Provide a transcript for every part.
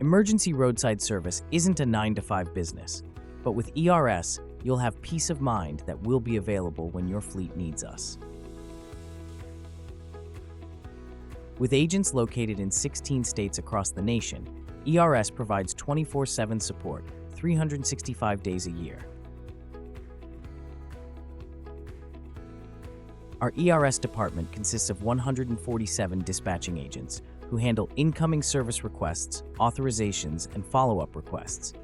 Emergency roadside service isn't a 9-to-5 business, but with ERS, you'll have peace of mind that we'll be available when your fleet needs us. With agents located in 16 states across the nation, ERS provides 24/7 support, 365 days a year. Our ERS department consists of 147 dispatching agents who handle incoming service requests, authorizations, and follow-up requests.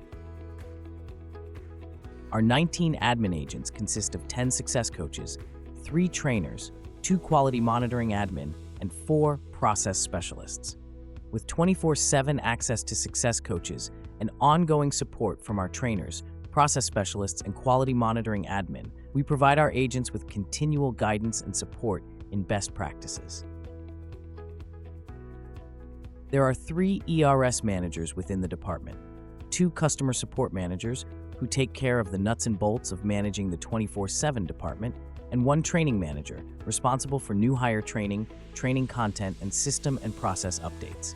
Our 19 admin agents consist of 10 success coaches, 3 trainers, 2 quality monitoring admin, and 4 process specialists. With 24/7 access to success coaches and ongoing support from our trainers, process specialists, and quality monitoring admin, we provide our agents with continual guidance and support in best practices. There are 3 ERS managers within the department, 2 customer support managers who take care of the nuts and bolts of managing the 24/7 department, and 1 training manager responsible for new hire training, training content, and system and process updates.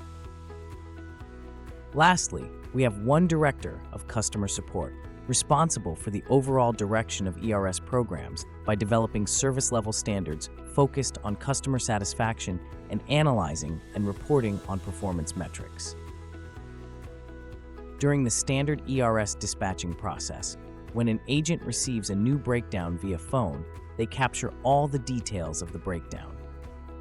Lastly, we have 1 director of customer support, responsible for the overall direction of ERS programs by developing service level standards focused on customer satisfaction and analyzing and reporting on performance metrics. During the standard ERS dispatching process, when an agent receives a new breakdown via phone, they capture all the details of the breakdown.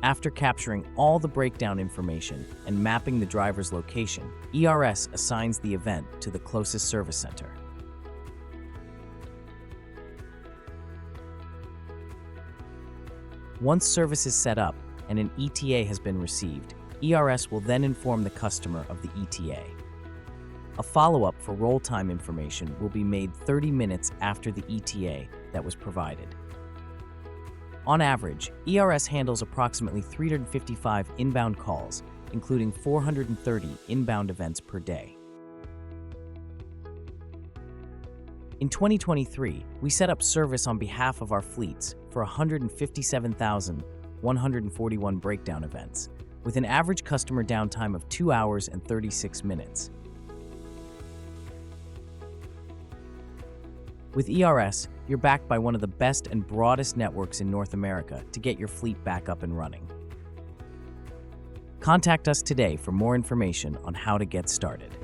After capturing all the breakdown information and mapping the driver's location, ERS assigns the event to the closest service center. Once service is set up and an ETA has been received, ERS will then inform the customer of the ETA. A follow-up for roll time information will be made 30 minutes after the ETA that was provided. On average, ERS handles approximately 355 inbound calls, including 430 inbound events per day. In 2023, we set up service on behalf of our fleets for 157,141 breakdown events, with an average customer downtime of 2 hours and 36 minutes. With ERS, you're backed by one of the best and broadest networks in North America to get your fleet back up and running. Contact us today for more information on how to get started.